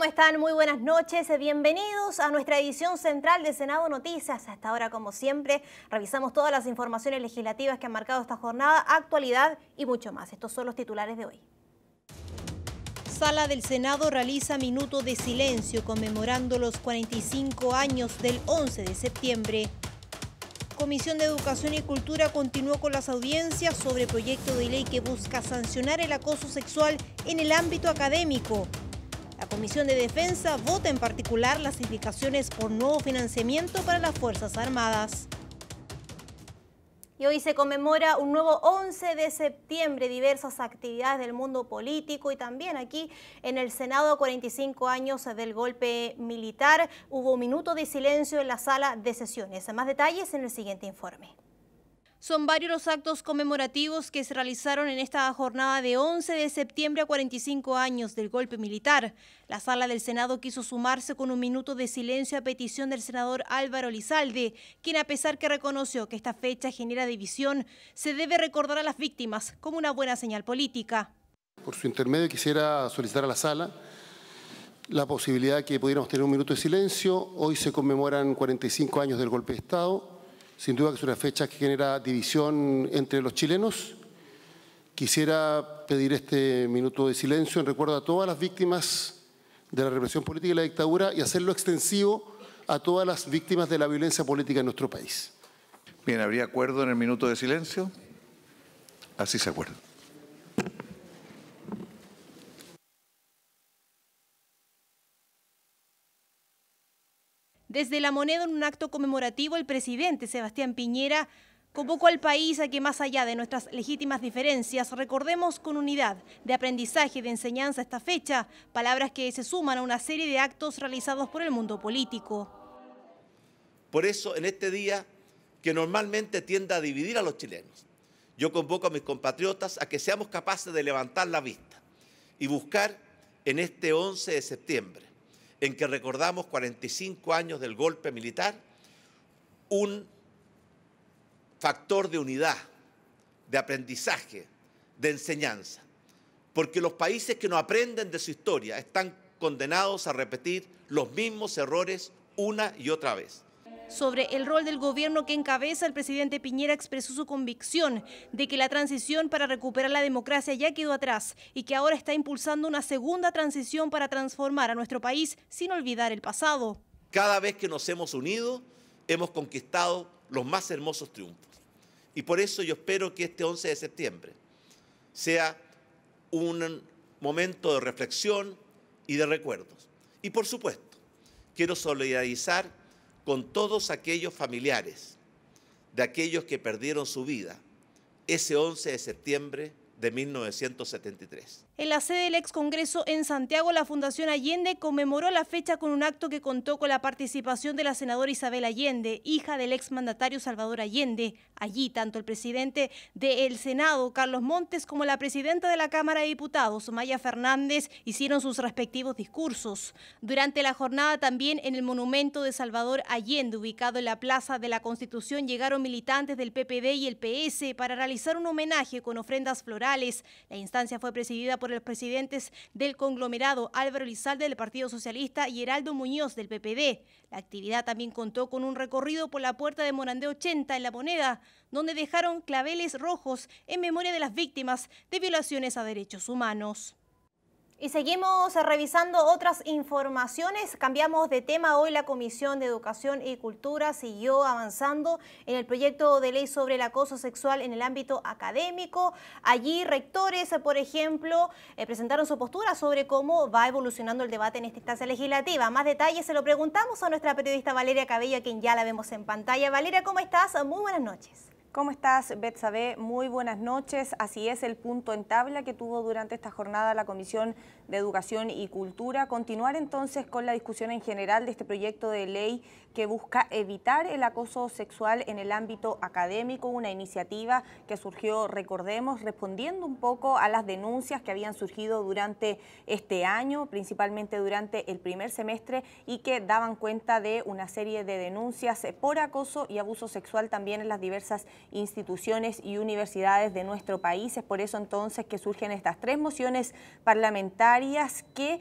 están? Muy buenas noches. Bienvenidos a nuestra edición central de Senado Noticias. Hasta ahora, como siempre, revisamos todas las informaciones legislativas que han marcado esta jornada, actualidad y mucho más. Estos son los titulares de hoy. Sala del Senado realiza minuto de silencio conmemorando los 45 años del 11 de septiembre. Comisión de Educación y Cultura continuó con las audiencias sobre proyecto de ley que busca sancionar el acoso sexual en el ámbito académico. La Comisión de Defensa vota en particular las indicaciones por nuevo financiamiento para las Fuerzas Armadas. Y hoy se conmemora un nuevo 11 de septiembre, diversas actividades del mundo político y también aquí en el Senado, 45 años del golpe militar. Hubo un minuto de silencio en la sala de sesiones. Más detalles en el siguiente informe. Son varios los actos conmemorativos que se realizaron en esta jornada de 11 de septiembre a 45 años del golpe militar. La sala del Senado quiso sumarse con un minuto de silencio a petición del senador Álvaro Elizalde, quien a pesar que reconoció que esta fecha genera división, se debe recordar a las víctimas como una buena señal política. Por su intermedio quisiera solicitar a la sala la posibilidad de que pudiéramos tener un minuto de silencio. Hoy se conmemoran 45 años del golpe de Estado. Sin duda que es una fecha que genera división entre los chilenos. Quisiera pedir este minuto de silencio en recuerdo a todas las víctimas de la represión política y la dictadura y hacerlo extensivo a todas las víctimas de la violencia política en nuestro país. Bien, ¿habría acuerdo en el minuto de silencio? Así se acuerda. Desde La Moneda, en un acto conmemorativo, el presidente Sebastián Piñera convocó al país a que más allá de nuestras legítimas diferencias, recordemos con unidad de aprendizaje y de enseñanza esta fecha, palabras que se suman a una serie de actos realizados por el mundo político. Por eso, en este día que normalmente tiende a dividir a los chilenos, yo convoco a mis compatriotas a que seamos capaces de levantar la vista y buscar en este 11 de septiembre, en que recordamos 45 años del golpe militar, un factor de unidad, de aprendizaje, de enseñanza. Porque los países que no aprenden de su historia están condenados a repetir los mismos errores una y otra vez. Sobre el rol del gobierno que encabeza, el presidente Piñera expresó su convicción de que la transición para recuperar la democracia ya quedó atrás y que ahora está impulsando una segunda transición para transformar a nuestro país sin olvidar el pasado. Cada vez que nos hemos unido, hemos conquistado los más hermosos triunfos. Y por eso yo espero que este 11 de septiembre sea un momento de reflexión y de recuerdos. Y por supuesto, quiero solidarizar con todos aquellos familiares de aquellos que perdieron su vida ese 11 de septiembre de 1973. En la sede del ex Congreso en Santiago, la Fundación Allende conmemoró la fecha con un acto que contó con la participación de la senadora Isabel Allende, hija del ex mandatario Salvador Allende. Allí, tanto el presidente del Senado, Carlos Montes, como la presidenta de la Cámara de Diputados, Maya Fernández, hicieron sus respectivos discursos. Durante la jornada, también en el monumento de Salvador Allende, ubicado en la Plaza de la Constitución, llegaron militantes del PPD y el PS para realizar un homenaje con ofrendas florales. La instancia fue presidida por los presidentes del conglomerado Álvaro Elizalde del Partido Socialista y Heraldo Muñoz del PPD. La actividad también contó con un recorrido por la puerta de Morandé 80 en La Moneda, donde dejaron claveles rojos en memoria de las víctimas de violaciones a derechos humanos. Y seguimos revisando otras informaciones. Cambiamos de tema. Hoy la Comisión de Educación y Cultura siguió avanzando en el proyecto de ley sobre el acoso sexual en el ámbito académico. Allí rectores, por ejemplo, presentaron su postura sobre cómo va evolucionando el debate en esta instancia legislativa. Más detalles se lo preguntamos a nuestra periodista Valeria Cabello, a quien ya la vemos en pantalla. Valeria, ¿cómo estás? Muy buenas noches. ¿Cómo estás, Betsabe? Muy buenas noches. Así es el punto en tabla que tuvo durante esta jornada la Comisión de Educación y Cultura. Continuar entonces con la discusión en general de este proyecto de ley que busca evitar el acoso sexual en el ámbito académico, una iniciativa que surgió, recordemos, respondiendo un poco a las denuncias que habían surgido durante este año, principalmente durante el primer semestre, y que daban cuenta de una serie de denuncias por acoso y abuso sexual también en las diversas instituciones y universidades de nuestro país. Es por eso entonces que surgen estas 3 mociones parlamentarias que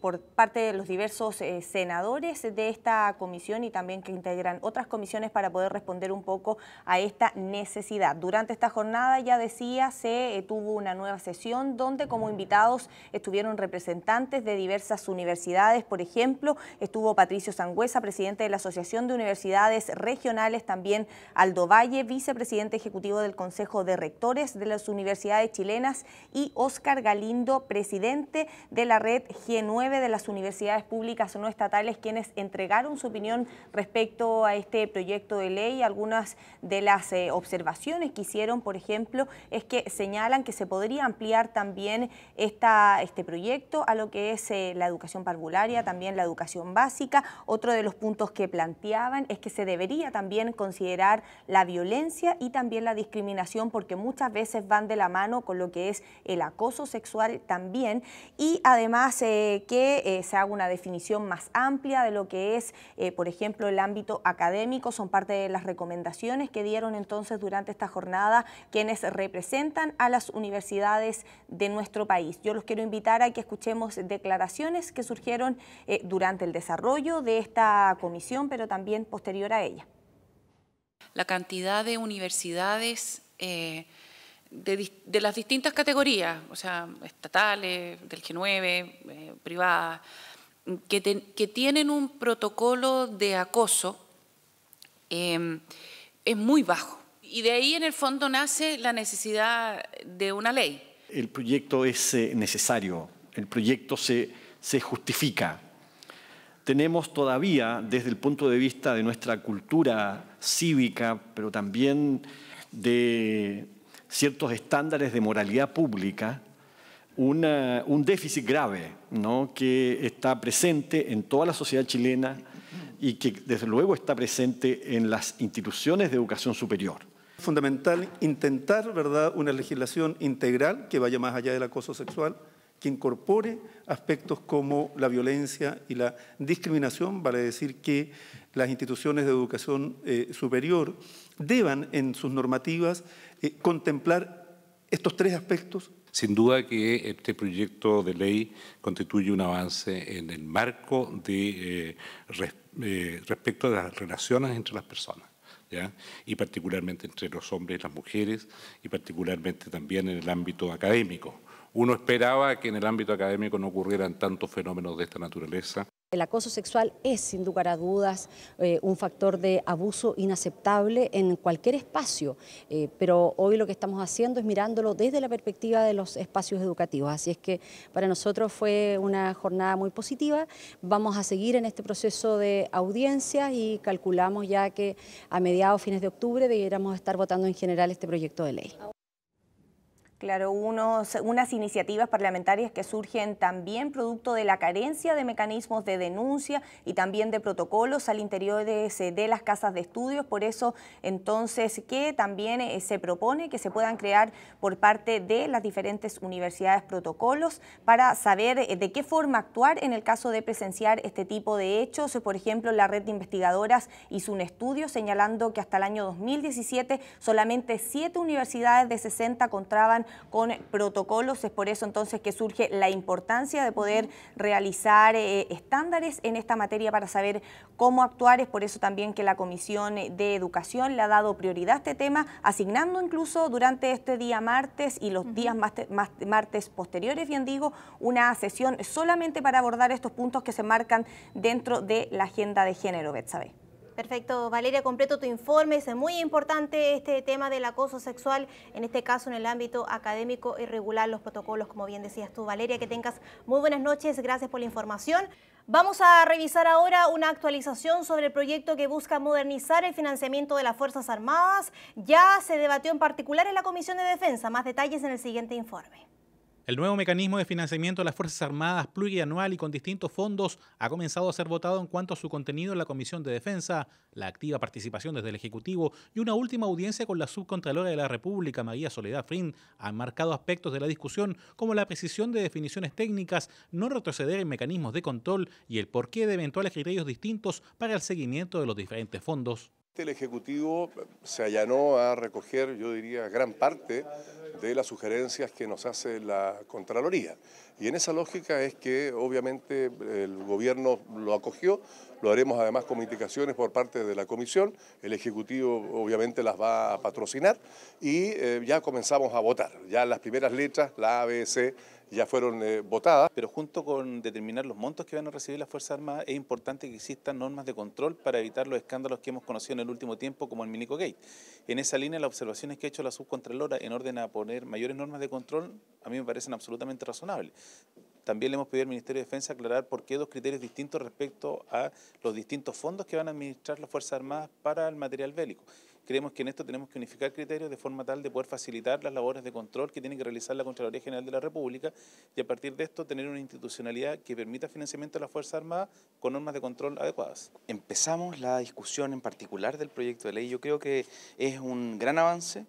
por parte de los diversos senadores de esta comisión y también que integran otras comisiones para poder responder un poco a esta necesidad. Durante esta jornada, ya decía, se tuvo una nueva sesión donde como invitados estuvieron representantes de diversas universidades. Por ejemplo, estuvo Patricio Sangüesa, presidente de la Asociación de Universidades Regionales, también Aldo Valle, vicepresidente ejecutivo del Consejo de Rectores de las Universidades Chilenas, y Óscar Galindo, presidente de la red G9 de las universidades públicas no estatales, quienes entregaron su opinión respecto a este proyecto de ley. Algunas de las observaciones que hicieron, por ejemplo, es que señalan que se podría ampliar también este proyecto a lo que es la educación parvularia, también la educación básica. Otro de los puntos que planteaban es que se debería también considerar la violencia y también la discriminación, porque muchas veces van de la mano con lo que es el acoso sexual también, y además que se haga una definición más amplia de lo que es, por ejemplo, el ámbito académico. Son parte de las recomendaciones que dieron entonces durante esta jornada quienes representan a las universidades de nuestro país. Yo los quiero invitar a que escuchemos declaraciones que surgieron durante el desarrollo de esta comisión, pero también posterior a ella. La cantidad de universidades de las distintas categorías, o sea, estatales, del G9, privadas, que tienen un protocolo de acoso es muy bajo. Y de ahí en el fondo nace la necesidad de una ley. El proyecto es necesario, el proyecto se justifica. Tenemos todavía, desde el punto de vista de nuestra cultura cívica, pero también de ciertos estándares de moralidad pública, un déficit grave, ¿no?, que está presente en toda la sociedad chilena y que desde luego está presente en las instituciones de educación superior. Es fundamental intentar, ¿verdad?, una legislación integral que vaya más allá del acoso sexual, que incorpore aspectos como la violencia y la discriminación. Vale decir que las instituciones de educación superior deban en sus normativas contemplar estos 3 aspectos. Sin duda que este proyecto de ley constituye un avance en el marco de respecto de las relaciones entre las personas, ¿ya? Y particularmente entre los hombres y las mujeres, y particularmente también en el ámbito académico. Uno esperaba que en el ámbito académico no ocurrieran tantos fenómenos de esta naturaleza. El acoso sexual es, sin lugar a dudas, un factor de abuso inaceptable en cualquier espacio, pero hoy lo que estamos haciendo es mirándolo desde la perspectiva de los espacios educativos. Así es que para nosotros fue una jornada muy positiva. Vamos a seguir en este proceso de audiencias y calculamos ya que a mediados, fines de octubre, debiéramos estar votando en general este proyecto de ley. Claro, unas iniciativas parlamentarias que surgen también producto de la carencia de mecanismos de denuncia y también de protocolos al interior de las casas de estudios. Por eso, entonces, que también se propone que se puedan crear por parte de las diferentes universidades protocolos para saber de qué forma actuar en el caso de presenciar este tipo de hechos. Por ejemplo, la red de investigadoras hizo un estudio señalando que hasta el año 2017 solamente 7 universidades de 60 contaban con protocolos. Es por eso entonces que surge la importancia de poder realizar estándares en esta materia para saber cómo actuar. Es por eso también que la Comisión de Educación le ha dado prioridad a este tema, asignando incluso durante este día martes y los días martes posteriores, bien digo, una sesión solamente para abordar estos puntos que se marcan dentro de la agenda de género, Betsabe. Perfecto, Valeria, completo tu informe. Es muy importante este tema del acoso sexual, en este caso en el ámbito académico y regular los protocolos, como bien decías tú, Valeria. Que tengas muy buenas noches, gracias por la información. Vamos a revisar ahora una actualización sobre el proyecto que busca modernizar el financiamiento de las Fuerzas Armadas. Ya se debatió en particular en la Comisión de Defensa. Más detalles en el siguiente informe. El nuevo mecanismo de financiamiento de las Fuerzas Armadas plurianual y con distintos fondos ha comenzado a ser votado en cuanto a su contenido en la Comisión de Defensa, la activa participación desde el Ejecutivo y una última audiencia con la Subcontralora de la República, María Soledad Frin, han marcado aspectos de la discusión como la precisión de definiciones técnicas, no retroceder en mecanismos de control y el porqué de eventuales criterios distintos para el seguimiento de los diferentes fondos. El Ejecutivo se allanó a recoger, yo diría, gran parte de las sugerencias que nos hace la Contraloría. Y en esa lógica es que obviamente el Gobierno lo acogió, lo haremos además como indicaciones por parte de la Comisión, el Ejecutivo obviamente las va a patrocinar y ya comenzamos a votar. Ya las primeras letras, la A, B, C, ya fueron votadas. Pero junto con determinar los montos que van a recibir las Fuerzas Armadas, es importante que existan normas de control para evitar los escándalos que hemos conocido en el último tiempo, como el Milico Gate. En esa línea, las observaciones que ha hecho la subcontralora en orden a poner mayores normas de control, a mí me parecen absolutamente razonables. También le hemos pedido al Ministerio de Defensa aclarar por qué dos criterios distintos respecto a los distintos fondos que van a administrar las Fuerzas Armadas para el material bélico. Creemos que en esto tenemos que unificar criterios de forma tal de poder facilitar las labores de control que tiene que realizar la Contraloría General de la República y a partir de esto tener una institucionalidad que permita financiamiento de las Fuerzas Armadas con normas de control adecuadas. Empezamos la discusión en particular del proyecto de ley. Yo creo que es un gran avance.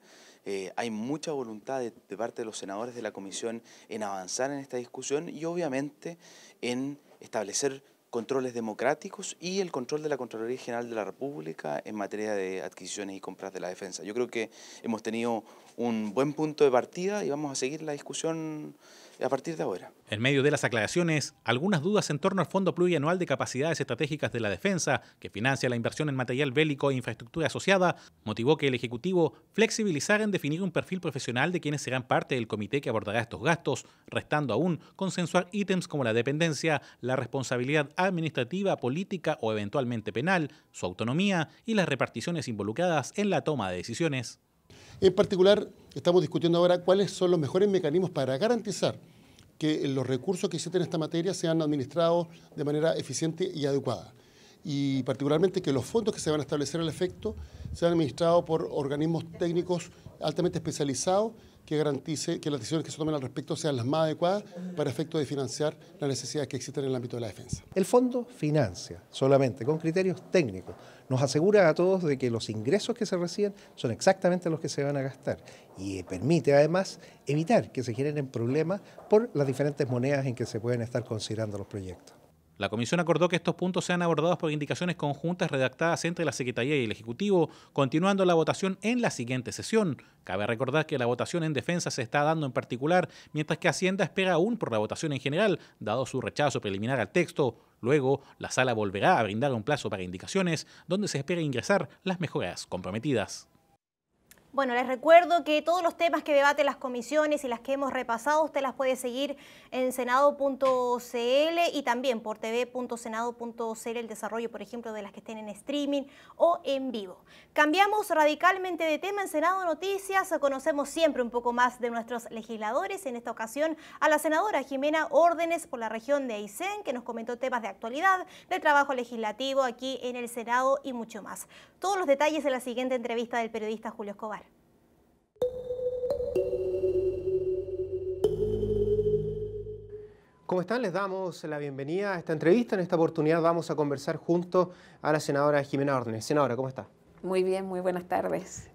Hay mucha voluntad de parte de los senadores de la Comisión en avanzar en esta discusión y obviamente en establecer controles democráticos y el control de la Contraloría General de la República en materia de adquisiciones y compras de la defensa. Yo creo que hemos tenido un buen punto de partida y vamos a seguir la discusión a partir de ahora. En medio de las aclaraciones, algunas dudas en torno al Fondo Plurianual de Capacidades Estratégicas de la Defensa, que financia la inversión en material bélico e infraestructura asociada, motivó que el Ejecutivo flexibilizara en definir un perfil profesional de quienes serán parte del comité que abordará estos gastos, restando aún consensuar ítems como la dependencia, la responsabilidad administrativa, política o eventualmente penal, su autonomía y las reparticiones involucradas en la toma de decisiones. En particular, estamos discutiendo ahora cuáles son los mejores mecanismos para garantizar que los recursos que existen en esta materia sean administrados de manera eficiente y adecuada. Y particularmente que los fondos que se van a establecer al efecto sean administrados por organismos técnicos altamente especializados que garantice que las decisiones que se tomen al respecto sean las más adecuadas para efecto de financiar las necesidades que existen en el ámbito de la defensa. El fondo financia solamente con criterios técnicos. Nos asegura a todos de que los ingresos que se reciben son exactamente los que se van a gastar y permite además evitar que se generen problemas por las diferentes monedas en que se pueden estar considerando los proyectos. La Comisión acordó que estos puntos sean abordados por indicaciones conjuntas redactadas entre la Secretaría y el Ejecutivo, continuando la votación en la siguiente sesión. Cabe recordar que la votación en defensa se está dando en particular, mientras que Hacienda espera aún por la votación en general, dado su rechazo preliminar al texto. Luego, la Sala volverá a brindar un plazo para indicaciones, donde se espera ingresar las mejoras comprometidas. Bueno, les recuerdo que todos los temas que debaten las comisiones y las que hemos repasado, usted las puede seguir en senado.cl y también por tv.senado.cl, el desarrollo, por ejemplo, de las que estén en streaming o en vivo. Cambiamos radicalmente de tema en Senado Noticias, conocemos siempre un poco más de nuestros legisladores, en esta ocasión a la senadora Jimena Órdenes por la región de Aysén, que nos comentó temas de actualidad, del trabajo legislativo aquí en el Senado y mucho más. Todos los detalles en la siguiente entrevista del periodista Julio Escobar. ¿Cómo están? Les damos la bienvenida a esta entrevista. En esta oportunidad vamos a conversar junto a la senadora Jimena Órdenes. Senadora, ¿cómo está? Muy bien, muy buenas tardes.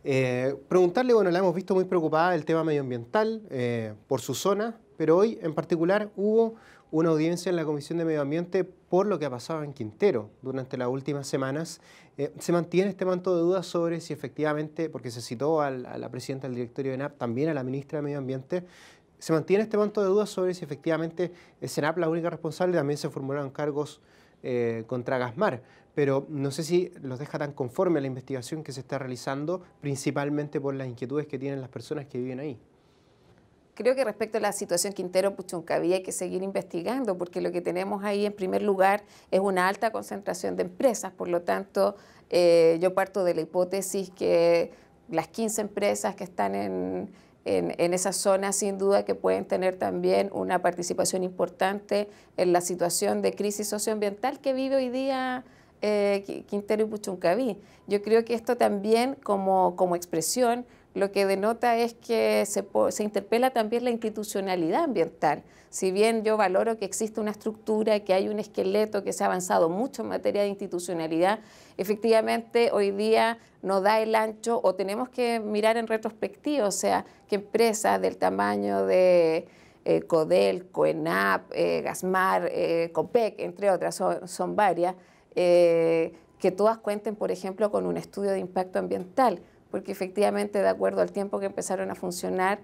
Preguntarle, bueno, la hemos visto muy preocupada del tema medioambiental por su zona, pero hoy en particular hubo una audiencia en la Comisión de Medio Ambiente por lo que ha pasado en Quintero durante las últimas semanas. Se mantiene este manto de dudas sobre si efectivamente, porque se citó a la presidenta del directorio de ENAP, también a la ministra de Medio Ambiente, se mantiene este manto de dudas sobre si efectivamente es ENAP la única responsable. También se formularon cargos contra Gasmar, pero no sé si los deja tan conforme a la investigación que se está realizando, principalmente por las inquietudes que tienen las personas que viven ahí. Creo que respecto a la situación Quintero-Puchuncaví hay que seguir investigando, porque lo que tenemos ahí en primer lugar es una alta concentración de empresas. Por lo tanto, yo parto de la hipótesis que las 15 empresas que están en esa zona sin duda que pueden tener también una participación importante en la situación de crisis socioambiental que vive hoy día Quintero y Puchuncaví. Yo creo que esto también como expresión lo que denota es que se interpela también la institucionalidad ambiental. Si bien yo valoro que existe una estructura, que hay un esqueleto, que se ha avanzado mucho en materia de institucionalidad, efectivamente hoy día no da el ancho o tenemos que mirar en retrospectiva, o sea, que empresas del tamaño de Codelco, ENAP, Gasmar, Copec, entre otras, son varias, que todas cuenten, por ejemplo, con un estudio de impacto ambiental, porque efectivamente, de acuerdo al tiempo que empezaron a funcionar,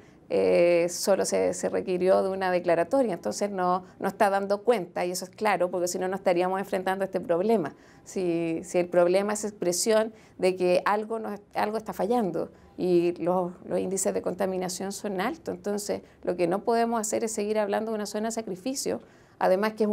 solo se requirió de una declaratoria, entonces no está dando cuenta, y eso es claro, porque si no, no estaríamos enfrentando este problema. Si el problema es expresión de que algo está fallando y los índices de contaminación son altos, entonces lo que no podemos hacer es seguir hablando de una zona de sacrificio, además que es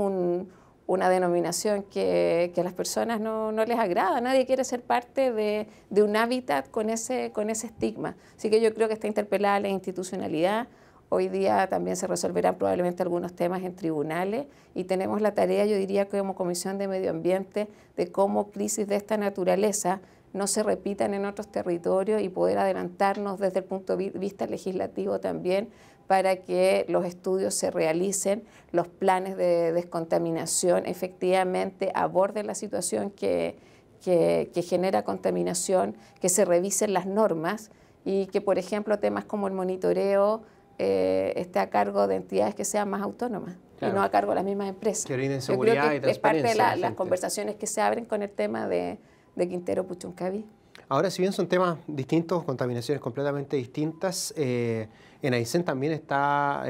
una denominación que a las personas no les agrada. Nadie quiere ser parte de un hábitat con ese estigma. Así que yo creo que está interpelada la institucionalidad. Hoy día también se resolverán probablemente algunos temas en tribunales y tenemos la tarea, yo diría, como Comisión de Medio Ambiente, de cómo crisis de esta naturaleza no se repitan en otros territorios y poder adelantarnos desde el punto de vista legislativo también para que los estudios se realicen, los planes de descontaminación efectivamente aborden la situación que genera contaminación, que se revisen las normas y que, por ejemplo, temas como el monitoreo esté a cargo de entidades que sean más autónomas. Claro. Y no a cargo de las mismas empresas. Que brinden seguridad. Yo creo que y transparencia. Es parte de las conversaciones que se abren con el tema de Quintero Puchuncaví. Ahora, si bien son temas distintos, contaminaciones completamente distintas, en Aysén también está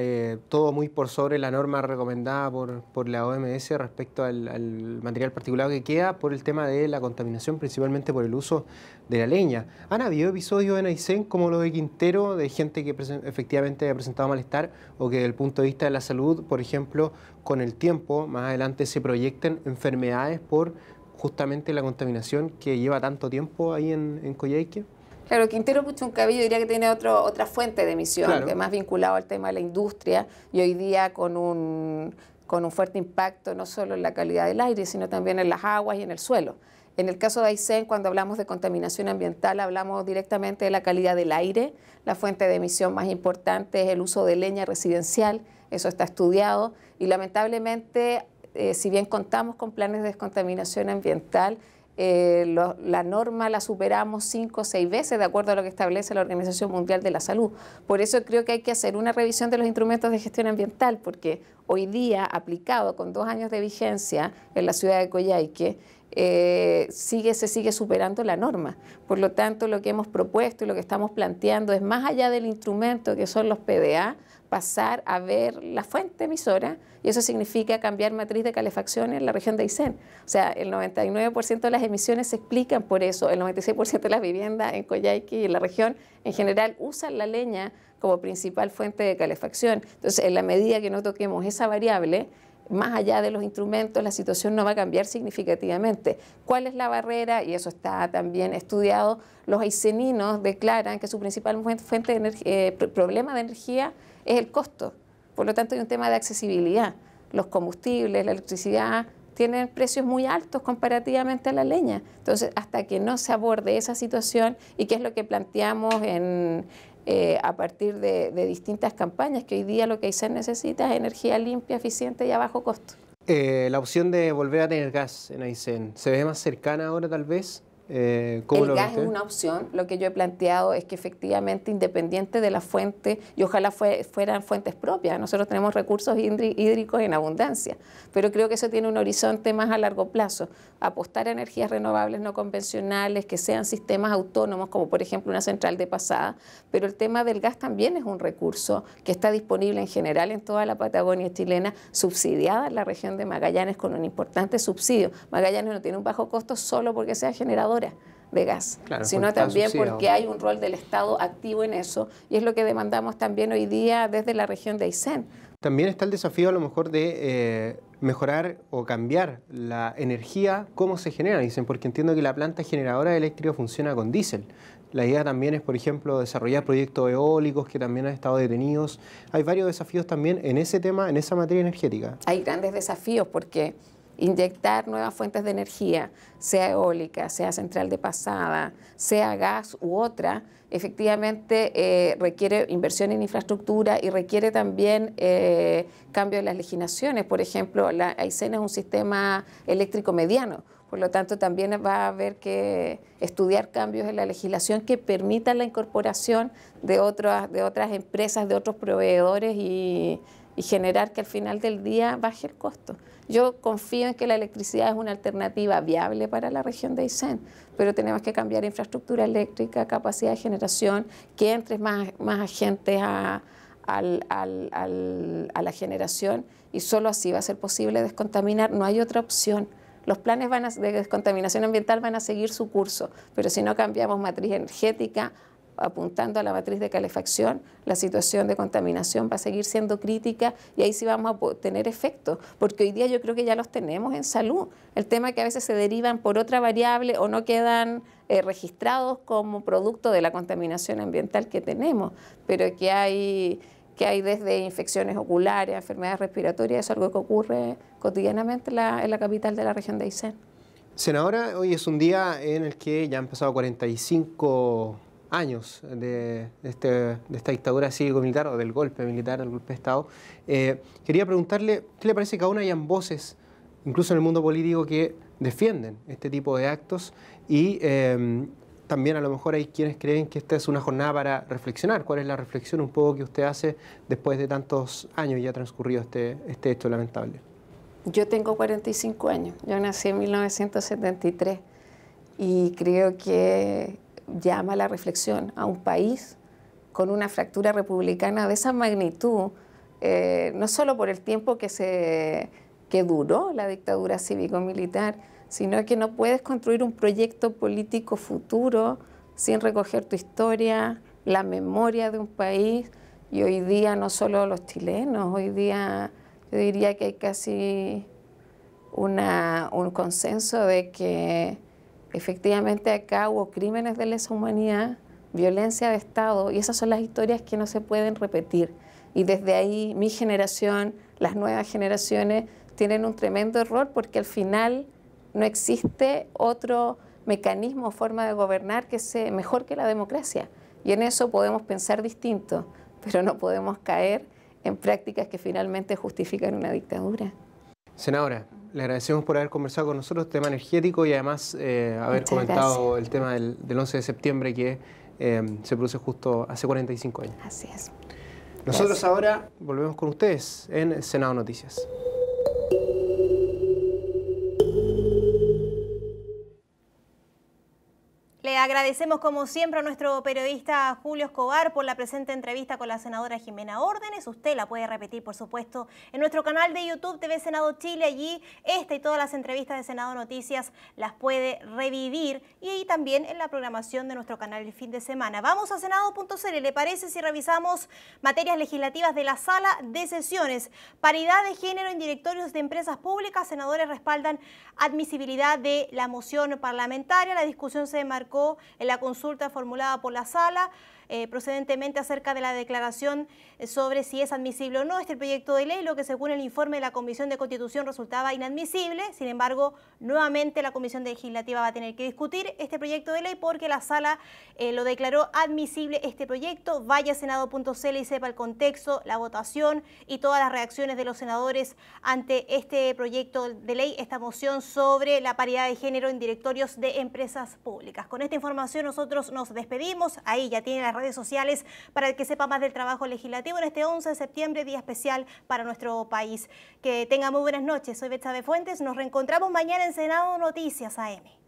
todo muy por sobre la norma recomendada por la OMS respecto al material particulado que queda por el tema de la contaminación, principalmente por el uso de la leña. ¿Han habido episodios en Aysén como lo de Quintero, de gente que efectivamente ha presentado malestar o que desde el punto de vista de la salud, por ejemplo, con el tiempo, más adelante se proyecten enfermedades por justamente la contaminación que lleva tanto tiempo ahí en Coyhaique? Claro, Quintero Puchuncaví yo diría que tiene otra fuente de emisión, claro, que es más vinculado al tema de la industria y hoy día con un fuerte impacto no solo en la calidad del aire, sino también en las aguas y en el suelo. En el caso de Aysén, cuando hablamos de contaminación ambiental, hablamos directamente de la calidad del aire. La fuente de emisión más importante es el uso de leña residencial, eso está estudiado y lamentablemente, si bien contamos con planes de descontaminación ambiental, la norma la superamos 5 o 6 veces de acuerdo a lo que establece la Organización Mundial de la Salud. Por eso creo que hay que hacer una revisión de los instrumentos de gestión ambiental, porque hoy día, aplicado con 2 años de vigencia en la ciudad de Coyhaique, se sigue superando la norma. Por lo tanto, lo que hemos propuesto y lo que estamos planteando es, más allá del instrumento que son los PDA, pasar a ver la fuente emisora, y eso significa cambiar matriz de calefacción en la región de Aysén. O sea, el 99% de las emisiones se explican por eso, el 96% de las viviendas en Coyhaique y en la región en general usan la leña como principal fuente de calefacción. Entonces, en la medida que no toquemos esa variable, más allá de los instrumentos, la situación no va a cambiar significativamente. ¿Cuál es la barrera? Y eso está también estudiado. Los ayseninos declaran que su principal fuente de problema de energía es el costo. Por lo tanto, hay un tema de accesibilidad. Los combustibles, la electricidad, tienen precios muy altos comparativamente a la leña. Entonces, hasta que no se aborde esa situación, y que es lo que planteamos a partir de distintas campañas, que hoy día lo que Aysén necesita es energía limpia, eficiente y a bajo costo. La opción de volver a tener gas en Aysén, ¿se ve más cercana ahora tal vez? El gas es una opción. Lo que yo he planteado es que efectivamente, independiente de la fuente, y ojalá fueran fuentes propias, nosotros tenemos recursos hídricos en abundancia, pero creo que eso tiene un horizonte más a largo plazo. Apostar a energías renovables no convencionales, que sean sistemas autónomos, como por ejemplo una central de pasada, pero el tema del gas también es un recurso que está disponible en general en toda la Patagonia chilena, subsidiada en la región de Magallanes con un importante subsidio. Magallanes no tiene un bajo costo solo porque sea generadora de gas, claro, sino también porque hay un rol del Estado activo en eso, y es lo que demandamos también hoy día desde la región de Aysén. También está el desafío a lo mejor de mejorar o cambiar la energía, cómo se genera, dicen, porque entiendo que la planta generadora eléctrica funciona con diésel. La idea también es, por ejemplo, desarrollar proyectos eólicos que también han estado detenidos. Hay varios desafíos también en ese tema, en esa materia energética. Hay grandes desafíos porque inyectar nuevas fuentes de energía, sea eólica, sea central de pasada, sea gas u otra, efectivamente requiere inversión en infraestructura y requiere también cambio de las legislaciones. Por ejemplo, la Aysén es un sistema eléctrico mediano, por lo tanto también va a haber que estudiar cambios en la legislación que permitan la incorporación de otras empresas, de otros proveedores y y generar que al final del día baje el costo. Yo confío en que la electricidad es una alternativa viable para la región de Aysén, pero tenemos que cambiar infraestructura eléctrica, capacidad de generación, que entre más agentes a la generación, y solo así va a ser posible descontaminar. No hay otra opción. Los planes de descontaminación ambiental van a seguir su curso, pero si no cambiamos matriz energética, apuntando a la matriz de calefacción, la situación de contaminación va a seguir siendo crítica y ahí sí vamos a tener efectos, porque hoy día yo creo que ya los tenemos en salud. El tema es que a veces se derivan por otra variable o no quedan registrados como producto de la contaminación ambiental que tenemos, pero que hay desde infecciones oculares, enfermedades respiratorias, es algo que ocurre cotidianamente en la capital de la región de Aysén. Senadora, hoy es un día en el que ya han pasado 45 años de esta dictadura cívico-militar o del golpe militar, del golpe de Estado. Quería preguntarle, ¿qué le parece que aún hayan voces, incluso en el mundo político, que defienden este tipo de actos? Y también a lo mejor hay quienes creen que esta es una jornada para reflexionar. ¿Cuál es la reflexión un poco que usted hace después de tantos años ya transcurrido este hecho lamentable? Yo tengo 45 años, yo nací en 1973 y creo que llama a la reflexión a un país con una fractura republicana de esa magnitud, no solo por el tiempo que duró la dictadura cívico-militar, sino que no puedes construir un proyecto político futuro sin recoger tu historia, la memoria de un país. Y hoy día no solo los chilenos, hoy día yo diría que hay casi un consenso de que efectivamente acá hubo crímenes de lesa humanidad, violencia de Estado, y esas son las historias que no se pueden repetir. Y desde ahí mi generación, las nuevas generaciones, tienen un tremendo error porque al final no existe otro mecanismo o forma de gobernar que sea mejor que la democracia. Y en eso podemos pensar distinto, pero no podemos caer en prácticas que finalmente justifican una dictadura. Senadora, le agradecemos por haber conversado con nosotros tema energético y además haber Muchas comentado gracias. el tema del 11 de septiembre que se produce justo hace 45 años. Así es. Nosotros Gracias. ahora volvemos con ustedes en Senado Noticias. Le agradecemos como siempre a nuestro periodista Julio Escobar por la presente entrevista con la senadora Jimena Órdenes. Usted la puede repetir, por supuesto, en nuestro canal de YouTube TV Senado Chile. Allí esta y todas las entrevistas de Senado Noticias las puede revivir y ahí también en la programación de nuestro canal el fin de semana. Vamos a senado.cl. ¿Le parece si revisamos materias legislativas de la sala de sesiones? Paridad de género en directorios de empresas públicas. Senadores respaldan admisibilidad de la moción parlamentaria. La discusión se marcó en la consulta formulada por la sala procedentemente acerca de la declaración sobre si es admisible o no este proyecto de ley, lo que según el informe de la Comisión de Constitución resultaba inadmisible. Sin embargo, nuevamente la Comisión Legislativa va a tener que discutir este proyecto de ley porque la sala lo declaró admisible este proyecto. Vaya a senado.cl y sepa el contexto, la votación y todas las reacciones de los senadores ante este proyecto de ley, esta moción sobre la paridad de género en directorios de empresas públicas. Con esta información nosotros nos despedimos. Ahí ya tiene las redes sociales para que sepa más del trabajo legislativo en este 11 de septiembre, día especial para nuestro país. Que tenga muy buenas noches. Soy Betsabe Fuentes. Nos reencontramos mañana en Senado Noticias AM.